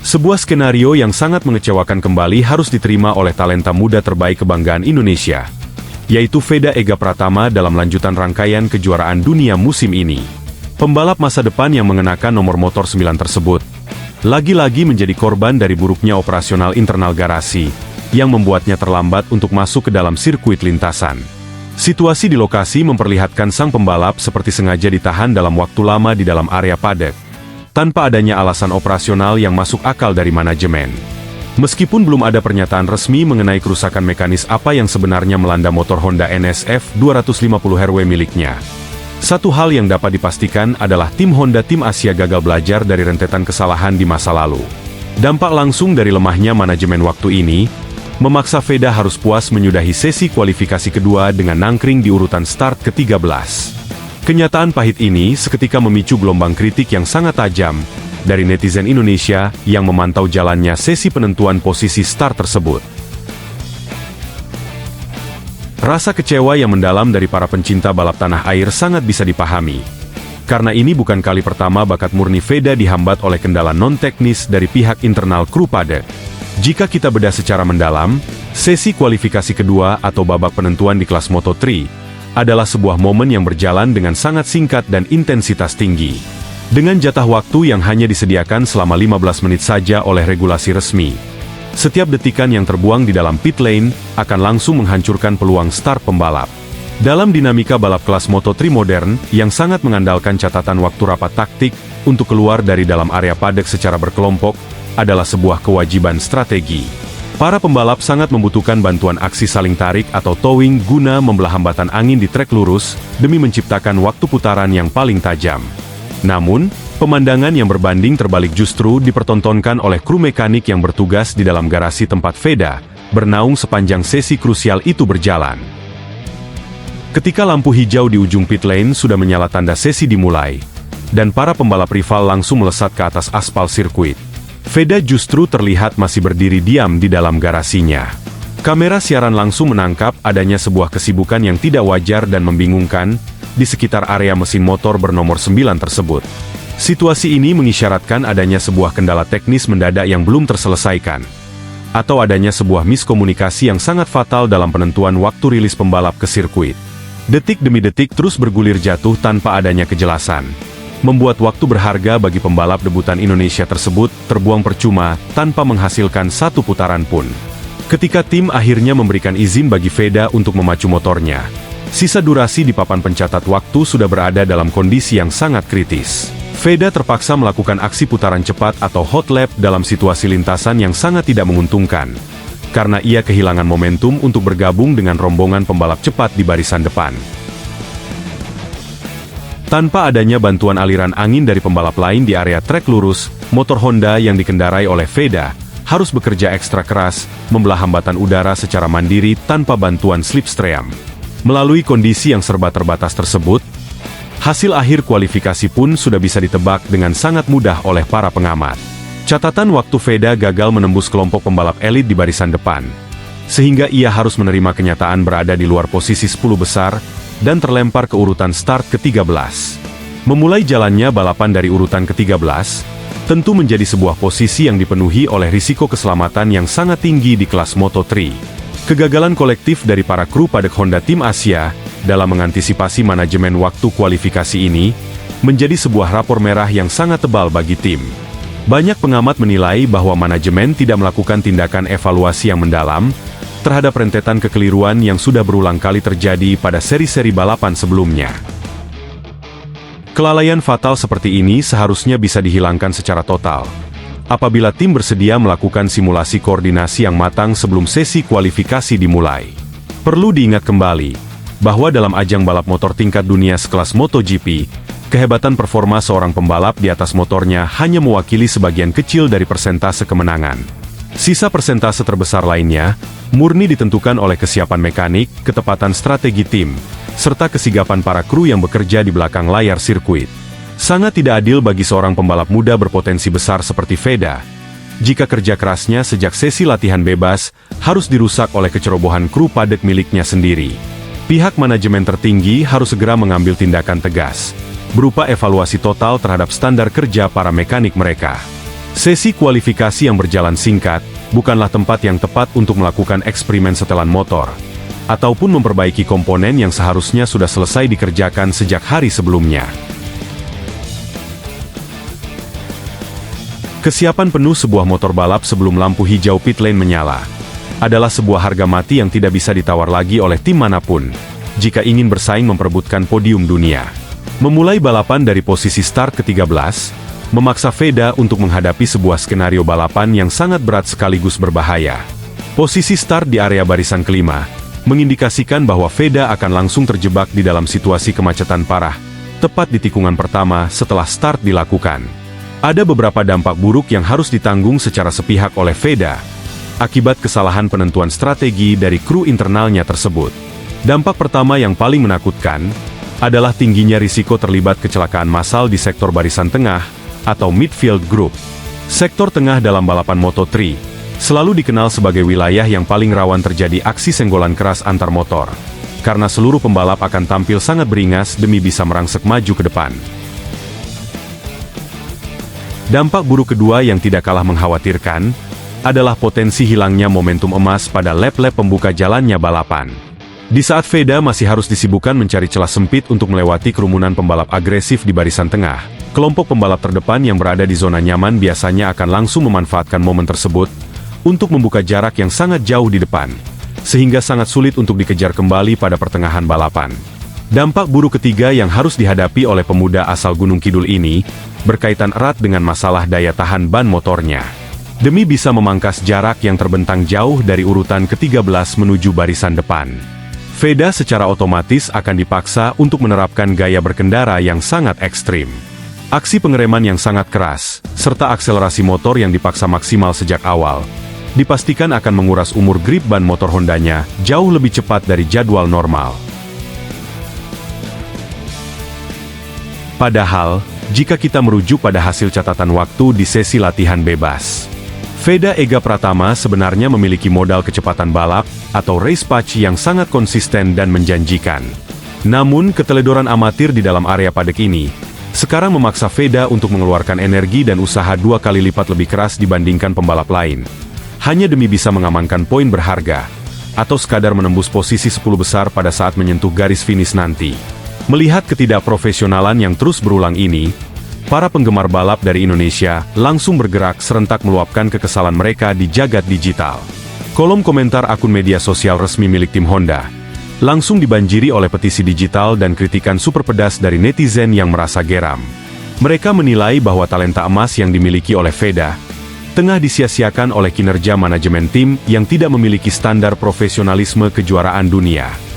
Sebuah skenario yang sangat mengecewakan kembali harus diterima oleh talenta muda terbaik kebanggaan Indonesia, yaitu Veda Ega Pratama dalam lanjutan rangkaian kejuaraan dunia musim ini. Pembalap masa depan yang mengenakan nomor motor 9 tersebut, lagi-lagi menjadi korban dari buruknya operasional internal garasi, yang membuatnya terlambat untuk masuk ke dalam sirkuit lintasan. Situasi di lokasi memperlihatkan sang pembalap seperti sengaja ditahan dalam waktu lama di dalam area paddock, tanpa adanya alasan operasional yang masuk akal dari manajemen. Meskipun belum ada pernyataan resmi mengenai kerusakan mekanis apa yang sebenarnya melanda motor Honda NSF 250 RW miliknya, satu hal yang dapat dipastikan adalah tim Honda Tim Asia gagal belajar dari rentetan kesalahan di masa lalu. Dampak langsung dari lemahnya manajemen waktu ini, memaksa Veda harus puas menyudahi sesi kualifikasi kedua dengan nangkring di urutan start ke-13. Kenyataan pahit ini seketika memicu gelombang kritik yang sangat tajam dari netizen Indonesia yang memantau jalannya sesi penentuan posisi start tersebut. Rasa kecewa yang mendalam dari para pencinta balap tanah air sangat bisa dipahami. Karena ini bukan kali pertama bakat murni Veda dihambat oleh kendala non-teknis dari pihak internal kru paddock. Jika kita bedah secara mendalam, sesi kualifikasi kedua atau babak penentuan di kelas Moto3 adalah sebuah momen yang berjalan dengan sangat singkat dan intensitas tinggi. Dengan jatah waktu yang hanya disediakan selama 15 menit saja oleh regulasi resmi, setiap detikan yang terbuang di dalam pit lane akan langsung menghancurkan peluang start pembalap. Dalam dinamika balap kelas Moto3 modern yang sangat mengandalkan catatan waktu rapat taktik untuk keluar dari dalam area paddock secara berkelompok adalah sebuah kewajiban strategi. Para pembalap sangat membutuhkan bantuan aksi saling tarik atau towing guna membelah hambatan angin di trek lurus demi menciptakan waktu putaran yang paling tajam. Namun, pemandangan yang berbanding terbalik justru dipertontonkan oleh kru mekanik yang bertugas di dalam garasi tempat Veda bernaung sepanjang sesi krusial itu berjalan. Ketika lampu hijau di ujung pit lane sudah menyala tanda sesi dimulai, dan para pembalap rival langsung melesat ke atas aspal sirkuit, Veda justru terlihat masih berdiri diam di dalam garasinya. Kamera siaran langsung menangkap adanya sebuah kesibukan yang tidak wajar dan membingungkan di sekitar area mesin motor bernomor 9 tersebut. Situasi ini mengisyaratkan adanya sebuah kendala teknis mendadak yang belum terselesaikan, atau adanya sebuah miskomunikasi yang sangat fatal dalam penentuan waktu rilis pembalap ke sirkuit. Detik demi detik terus bergulir jatuh tanpa adanya kejelasan, membuat waktu berharga bagi pembalap debutan Indonesia tersebut terbuang percuma tanpa menghasilkan satu putaran pun. Ketika tim akhirnya memberikan izin bagi Veda untuk memacu motornya, sisa durasi di papan pencatat waktu sudah berada dalam kondisi yang sangat kritis. Veda terpaksa melakukan aksi putaran cepat atau hot lap dalam situasi lintasan yang sangat tidak menguntungkan, karena ia kehilangan momentum untuk bergabung dengan rombongan pembalap cepat di barisan depan. Tanpa adanya bantuan aliran angin dari pembalap lain di area trek lurus, motor Honda yang dikendarai oleh Veda harus bekerja ekstra keras, membelah hambatan udara secara mandiri tanpa bantuan slipstream. Melalui kondisi yang serba terbatas tersebut, hasil akhir kualifikasi pun sudah bisa ditebak dengan sangat mudah oleh para pengamat. Catatan waktu Veda gagal menembus kelompok pembalap elit di barisan depan, sehingga ia harus menerima kenyataan berada di luar posisi 10 besar, dan terlempar ke urutan start ke-13. Memulai jalannya balapan dari urutan ke-13, tentu menjadi sebuah posisi yang dipenuhi oleh risiko keselamatan yang sangat tinggi di kelas Moto3. Kegagalan kolektif dari para kru paddock Honda Tim Asia dalam mengantisipasi manajemen waktu kualifikasi ini menjadi sebuah rapor merah yang sangat tebal bagi tim. Banyak pengamat menilai bahwa manajemen tidak melakukan tindakan evaluasi yang mendalam terhadap rentetan kekeliruan yang sudah berulang kali terjadi pada seri-seri balapan sebelumnya. Kelalaian fatal seperti ini seharusnya bisa dihilangkan secara total apabila tim bersedia melakukan simulasi koordinasi yang matang sebelum sesi kualifikasi dimulai. Perlu diingat kembali bahwa dalam ajang balap motor tingkat dunia sekelas MotoGP, kehebatan performa seorang pembalap di atas motornya hanya mewakili sebagian kecil dari persentase kemenangan. Sisa persentase terbesar lainnya murni ditentukan oleh kesiapan mekanik, ketepatan strategi tim, serta kesigapan para kru yang bekerja di belakang layar sirkuit. Sangat tidak adil bagi seorang pembalap muda berpotensi besar seperti Veda, jika kerja kerasnya sejak sesi latihan bebas harus dirusak oleh kecerobohan kru paddock miliknya sendiri. Pihak manajemen tertinggi harus segera mengambil tindakan tegas, berupa evaluasi total terhadap standar kerja para mekanik mereka. Sesi kualifikasi yang berjalan singkat bukanlah tempat yang tepat untuk melakukan eksperimen setelan motor, ataupun memperbaiki komponen yang seharusnya sudah selesai dikerjakan sejak hari sebelumnya. Kesiapan penuh sebuah motor balap sebelum lampu hijau pit lane menyala adalah sebuah harga mati yang tidak bisa ditawar lagi oleh tim manapun jika ingin bersaing memperebutkan podium dunia. Memulai balapan dari posisi start ke-13, memaksa Veda untuk menghadapi sebuah skenario balapan yang sangat berat sekaligus berbahaya. Posisi start di area barisan kelima mengindikasikan bahwa Veda akan langsung terjebak di dalam situasi kemacetan parah, tepat di tikungan pertama setelah start dilakukan. Ada beberapa dampak buruk yang harus ditanggung secara sepihak oleh Veda akibat kesalahan penentuan strategi dari kru internalnya tersebut. Dampak pertama yang paling menakutkan adalah tingginya risiko terlibat kecelakaan massal di sektor barisan tengah atau midfield group. Sektor tengah dalam balapan Moto3 selalu dikenal sebagai wilayah yang paling rawan terjadi aksi senggolan keras antar motor, karena seluruh pembalap akan tampil sangat beringas demi bisa merangsek maju ke depan. Dampak buruk kedua yang tidak kalah mengkhawatirkan adalah potensi hilangnya momentum emas pada lap-lap pembuka jalannya balapan. Di saat Veda masih harus disibukkan mencari celah sempit untuk melewati kerumunan pembalap agresif di barisan tengah, kelompok pembalap terdepan yang berada di zona nyaman biasanya akan langsung memanfaatkan momen tersebut untuk membuka jarak yang sangat jauh di depan, sehingga sangat sulit untuk dikejar kembali pada pertengahan balapan. Dampak buruk ketiga yang harus dihadapi oleh pemuda asal Gunung Kidul ini berkaitan erat dengan masalah daya tahan ban motornya. Demi bisa memangkas jarak yang terbentang jauh dari urutan ke-13 menuju barisan depan, Veda secara otomatis akan dipaksa untuk menerapkan gaya berkendara yang sangat ekstrim. Aksi pengereman yang sangat keras, serta akselerasi motor yang dipaksa maksimal sejak awal, dipastikan akan menguras umur grip ban motor Hondanya jauh lebih cepat dari jadwal normal. Padahal, jika kita merujuk pada hasil catatan waktu di sesi latihan bebas, Veda Ega Pratama sebenarnya memiliki modal kecepatan balap atau race pace yang sangat konsisten dan menjanjikan. Namun, keteledoran amatir di dalam area padek ini sekarang memaksa Veda untuk mengeluarkan energi dan usaha 2 kali lipat lebih keras dibandingkan pembalap lain, hanya demi bisa mengamankan poin berharga, atau sekadar menembus posisi 10 besar pada saat menyentuh garis finish nanti. Melihat ketidakprofesionalan yang terus berulang ini, para penggemar balap dari Indonesia langsung bergerak serentak meluapkan kekesalan mereka di jagat digital. Kolom komentar akun media sosial resmi milik tim Honda langsung dibanjiri oleh petisi digital dan kritikan super pedas dari netizen yang merasa geram. Mereka menilai bahwa talenta emas yang dimiliki oleh Veda tengah disia-siakan oleh kinerja manajemen tim yang tidak memiliki standar profesionalisme kejuaraan dunia.